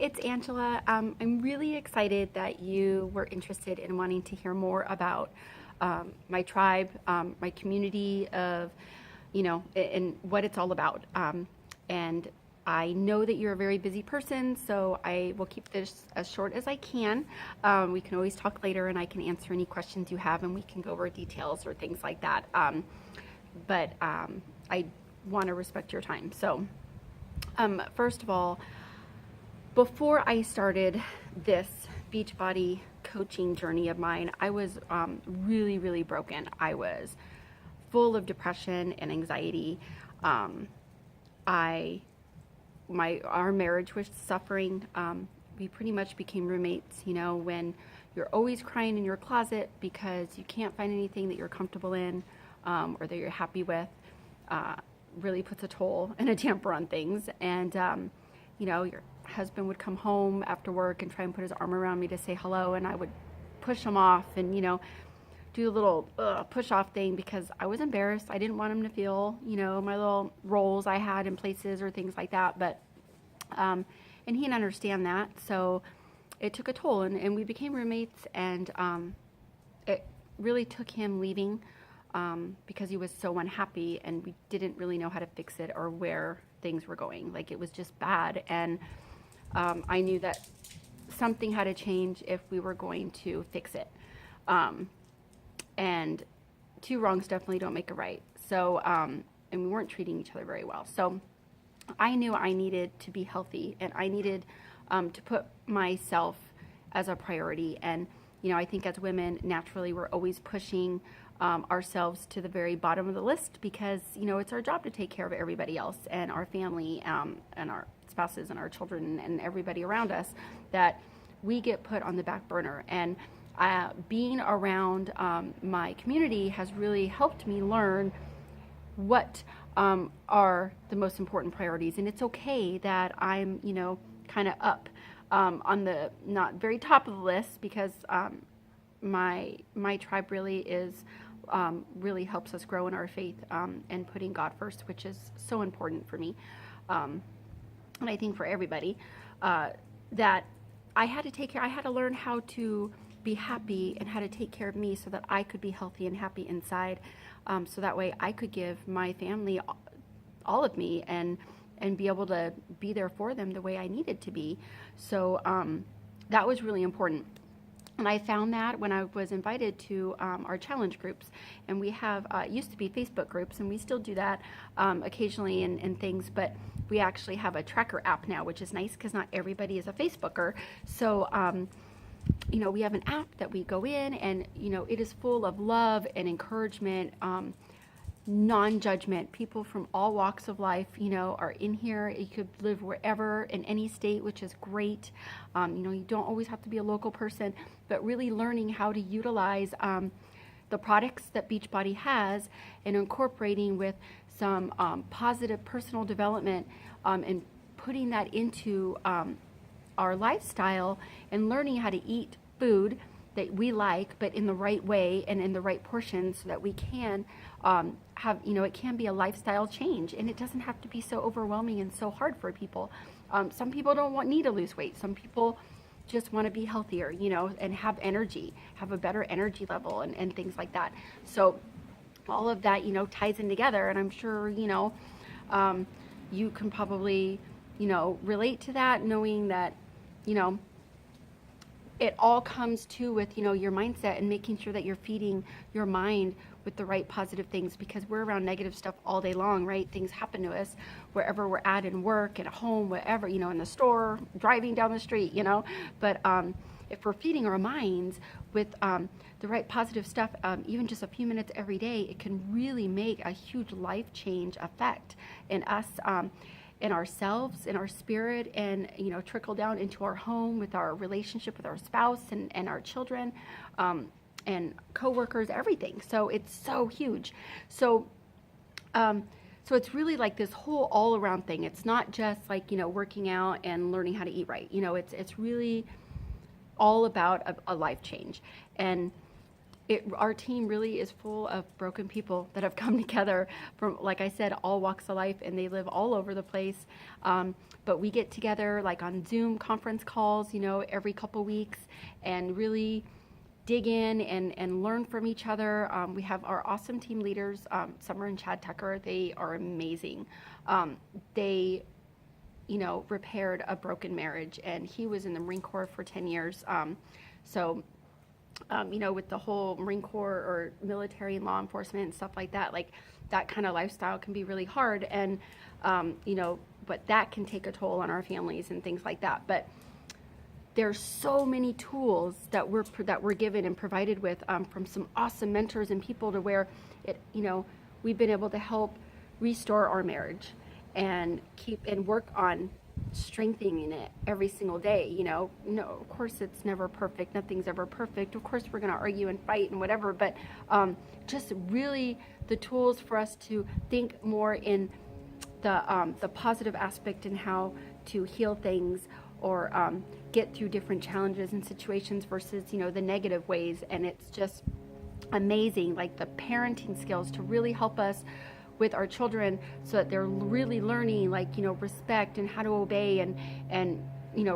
it's Angela. I'm really excited that you were interested in wanting to hear more about my tribe, my community of, and what it's all about. And I know that you're a very busy person, so I will keep this as short as I can. We can always talk later, and I can answer any questions you have, and we can go over details or things like that. But I want to respect your time. So, first of all, before I started this Beachbody coaching journey of mine, I was really, really broken. I was full of depression and anxiety. Our marriage was suffering. We pretty much became roommates, when you're always crying in your closet because you can't find anything that you're comfortable in or that you're happy with. Really puts a toll and a damper on things. And, your husband would come home after work and try and put his arm around me to say hello, and I would push him off and, do a little push off thing because I was embarrassed. I didn't want him to feel, my little roles I had in places or things like that. But, and he didn't understand that. So it took a toll, and we became roommates, and it really took him leaving because he was so unhappy, and we didn't really know how to fix it or where things were going. Like, it was just bad. And I knew that something had to change if we were going to fix it. And two wrongs definitely don't make a right. So, and we weren't treating each other very well. So I knew I needed to be healthy, and I needed to put myself as a priority. And, I think as women, naturally, we're always pushing ourselves to the very bottom of the list because, it's our job to take care of everybody else and our family and our spouses and our children and everybody around us, that we get put on the back burner. And being around my community has really helped me learn what are the most important priorities. And it's okay that I'm, kind of up on the not very top of the list because my tribe really is really helps us grow in our faith and putting God first, which is so important for me. And I think for everybody, that I had to learn how to be happy and how to take care of me so that I could be healthy and happy inside. So that way I could give my family all of me and be able to be there for them the way I needed to be. So that was really important. And I found that when I was invited to our challenge groups, and we have, used to be Facebook groups, and we still do that occasionally and things, but we actually have a tracker app now, which is nice because not everybody is a Facebooker. So, we have an app that we go in, and, it is full of love and encouragement, non-judgment. People from all walks of life, are in here. You could live wherever in any state, which is great. You don't always have to be a local person, but really learning how to utilize the products that Beachbody has and incorporating with some positive personal development and putting that into our lifestyle and learning how to eat food that we like, but in the right way and in the right portions so that we can have, it can be a lifestyle change, and it doesn't have to be so overwhelming and so hard for people. Some people don't need to lose weight. Some people just want to be healthier, and have energy, have a better energy level and things like that. So all of that, ties in together, and I'm sure, you can probably, relate to that, knowing that, it all comes to with, your mindset and making sure that you're feeding your mind with the right positive things, because we're around negative stuff all day long, right? Things happen to us wherever we're at, in work, at home, wherever, in the store, driving down the street, but if we're feeding our minds with the right positive stuff, even just a few minutes every day, it can really make a huge life change effect in us, in ourselves, in our spirit, and trickle down into our home with our relationship with our spouse and our children, and coworkers, everything. So it's so huge. So so it's really like this whole all around thing. It's not just like working out and learning how to eat right. It's really all about a life change. And our team really is full of broken people that have come together from, like I said, all walks of life, and they live all over the place. But we get together like on Zoom conference calls, every couple weeks, and really dig in and learn from each other. We have our awesome team leaders, Summer and Chad Tucker. They are amazing. They repaired a broken marriage, and he was in the Marine Corps for 10 years. With the whole Marine Corps or military and law enforcement and stuff like that, like that kind of lifestyle can be really hard. And, but that can take a toll on our families and things like that. But there's so many tools that we're given and provided with from some awesome mentors and people to where we've been able to help restore our marriage and work on strengthening it every single day. No, of course it's never perfect. Nothing's ever perfect. Of course we're going to argue and fight and whatever, but just really the tools for us to think more in the positive aspect and how to heal things or get through different challenges and situations versus, the negative ways. And it's just amazing, like the parenting skills to really help us with our children so that they're really learning respect and how to obey and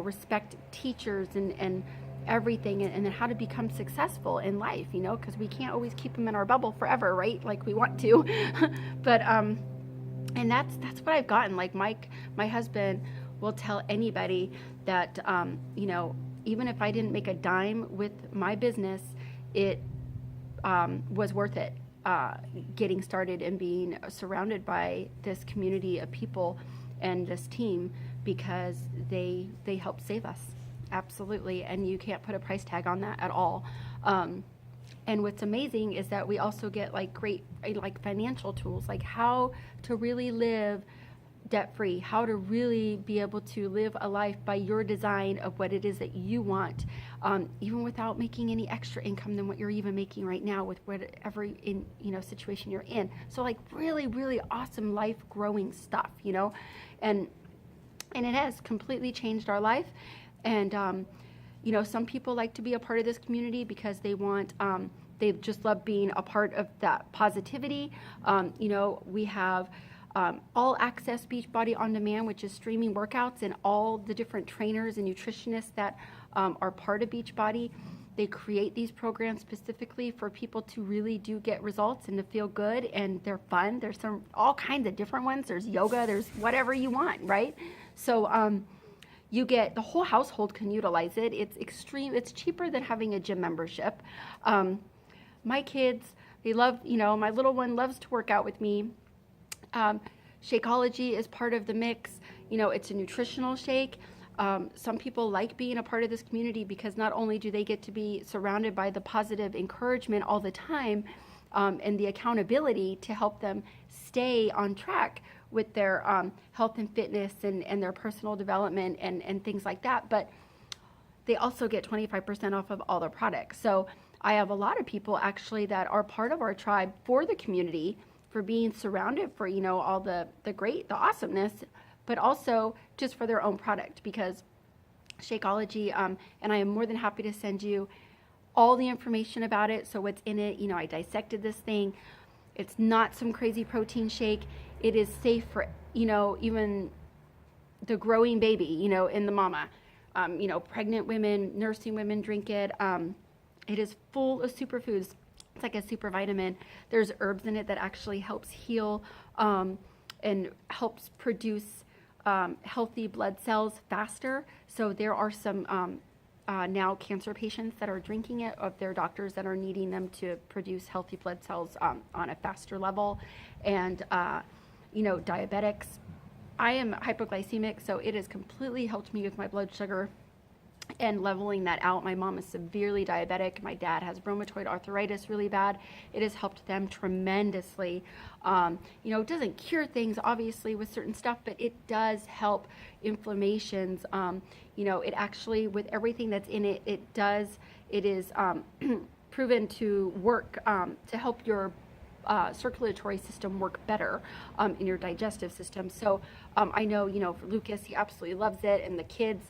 respect teachers and everything, and then how to become successful in life, because we can't always keep them in our bubble forever, right? Like we want to. But and that's what I've gotten. Like Mike, my husband, will tell anybody that even if I didn't make a dime with my business, it was worth it. Getting started and being surrounded by this community of people and this team, because they help save us. Absolutely. And you can't put a price tag on that at all. And what's amazing is that we also get great financial tools, like how to really live debt-free, how to really be able to live a life by your design of what it is that you want, even without making any extra income than what you're even making right now with whatever situation you're in. So really, really awesome life growing stuff, and it has completely changed our life. And some people like to be a part of this community because they want they just love being a part of that positivity. We have all access Beachbody On Demand, which is streaming workouts, and all the different trainers and nutritionists that are part of Beachbody. They create these programs specifically for people to really do get results and to feel good, and they're fun. There's all kinds of different ones. There's yoga, there's whatever you want, right? So you get, the whole household can utilize it. It's cheaper than having a gym membership. My kids, they love, my little one loves to work out with me. Shakeology is part of the mix. It's a nutritional shake. Some people like being a part of this community because not only do they get to be surrounded by the positive encouragement all the time, and the accountability to help them stay on track with their health and fitness and their personal development and things like that, but they also get 25% off of all their products. So I have a lot of people actually that are part of our tribe for the community, for being surrounded for, all the awesomeness, but also just for their own product, because Shakeology, and I am more than happy to send you all the information about it. So what's in it, I dissected this thing. It's not some crazy protein shake. It is safe for, even the growing baby, in the mama. Pregnant women, nursing women drink it. It is full of superfoods. It's like a super vitamin. There's herbs in it that actually helps heal and helps produce healthy blood cells faster. So there are some now cancer patients that are drinking it, of their doctors that are needing them to produce healthy blood cells on a faster level. And, diabetics. I am hypoglycemic, so it has completely helped me with my blood sugar and leveling that out. My mom is severely diabetic. My dad has rheumatoid arthritis really bad. It has helped them tremendously. It doesn't cure things, obviously, with certain stuff, but it does help inflammations. It actually, with everything that's in it, it is proven to work to help your circulatory system work better in your digestive system. So I know, for Lucas, he absolutely loves it, and the kids,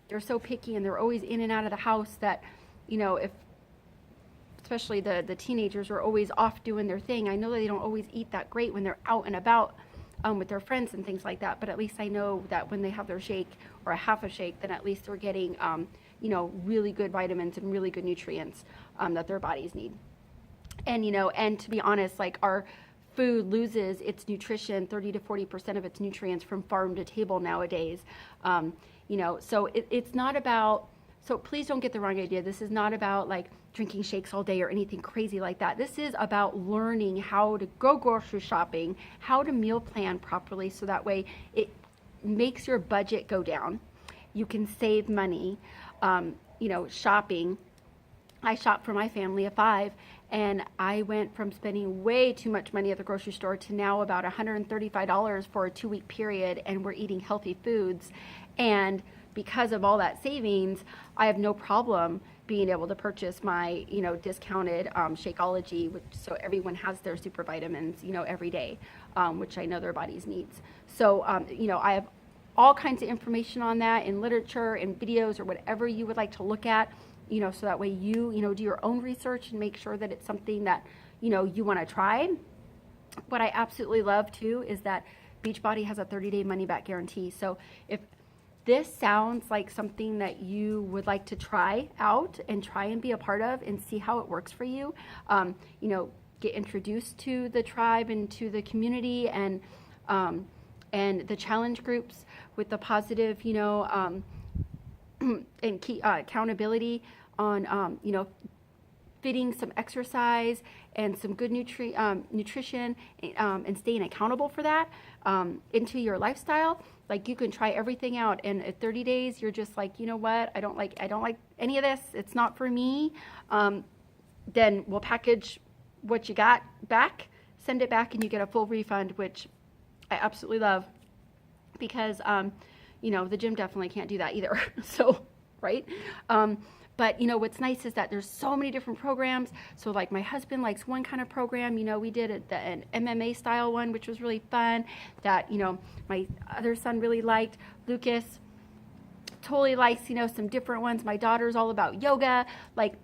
they're so picky and they're always in and out of the house that, if especially the teenagers are always off doing their thing. I know that they don't always eat that great when they're out and about with their friends and things like that. But at least I know that when they have their shake or a half a shake, then at least they're getting, really good vitamins and really good nutrients that their bodies need. And, and to be honest, like our food loses its nutrition, 30 to 40% of its nutrients from farm to table nowadays. So it's not about, so please don't get the wrong idea. This is not about like drinking shakes all day or anything crazy like that. This is about learning how to go grocery shopping, how to meal plan properly, so that way it makes your budget go down. You can save money, shopping. I shop for my family of 5, and I went from spending way too much money at the grocery store to now about $135 for a 2-week period, and we're eating healthy foods. And because of all that savings, I have no problem being able to purchase my, discounted Shakeology, so everyone has their super vitamins, every day, which I know their bodies needs. So, I have all kinds of information on that in literature and videos or whatever you would like to look at, so that way you, do your own research and make sure that it's something that, you want to try. What I absolutely love too is that Beachbody has a 30-day money-back guarantee. So if this sounds like something that you would like to try out and try and be a part of and see how it works for you, get introduced to the tribe and to the community and the challenge groups with the positive, and key accountability on, fitting some exercise and some good nutrition and staying accountable for that into your lifestyle. Like you can try everything out, and at 30 days, you're just like, you know what? I don't like any of this. It's not for me. Then we'll package what you got back, send it back, and you get a full refund, which I absolutely love because, the gym definitely can't do that either. So, right? But, what's nice is that there's so many different programs. So like my husband likes one kind of program, we did an MMA style one, which was really fun that, my other son really liked. Lucas totally likes, some different ones. My daughter's all about yoga. Like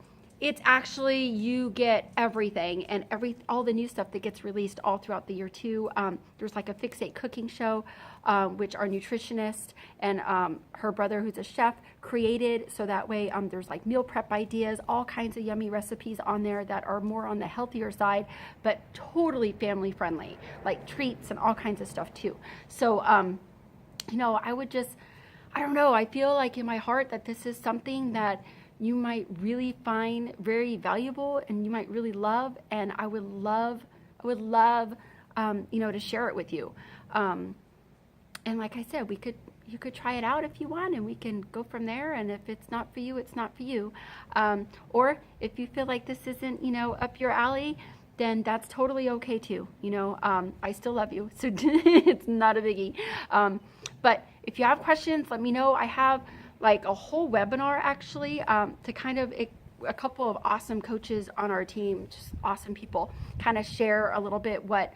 it's actually, you get everything and all the new stuff that gets released all throughout the year too. There's like a Fixate cooking show, which our nutritionist and her brother, who's a chef, created. So that way there's like meal prep ideas, all kinds of yummy recipes on there that are more on the healthier side, but totally family friendly, like treats and all kinds of stuff too. So, I would just, I don't know, I feel like in my heart that this is something that you might really find very valuable and you might really love, and I would love, to share it with you. And like I said, you could try it out if you want, and we can go from there. And if it's not for you, it's not for you. Or if you feel like this isn't, up your alley, then that's totally okay too. I still love you, so it's not a biggie. But if you have questions, let me know. I have like a whole webinar actually to kind of a couple of awesome coaches on our team, just awesome people, kind of share a little bit what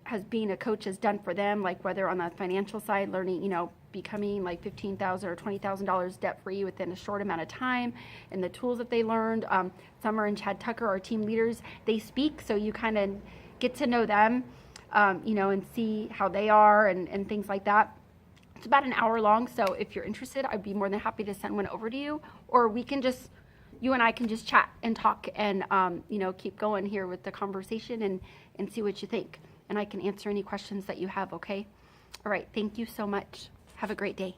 has being a coach has done for them, like whether on the financial side, learning, becoming like $15,000 or $20,000 debt free within a short amount of time, and the tools that they learned. Summer and Chad Tucker, our team leaders, they speak, so you kind of get to know them, and see how they are and things like that. It's about an hour long, so if you're interested, I'd be more than happy to send one over to you, or you and I can just chat and talk and, keep going here with the conversation and see what you think. And I can answer any questions that you have, okay? All right, thank you so much. Have a great day.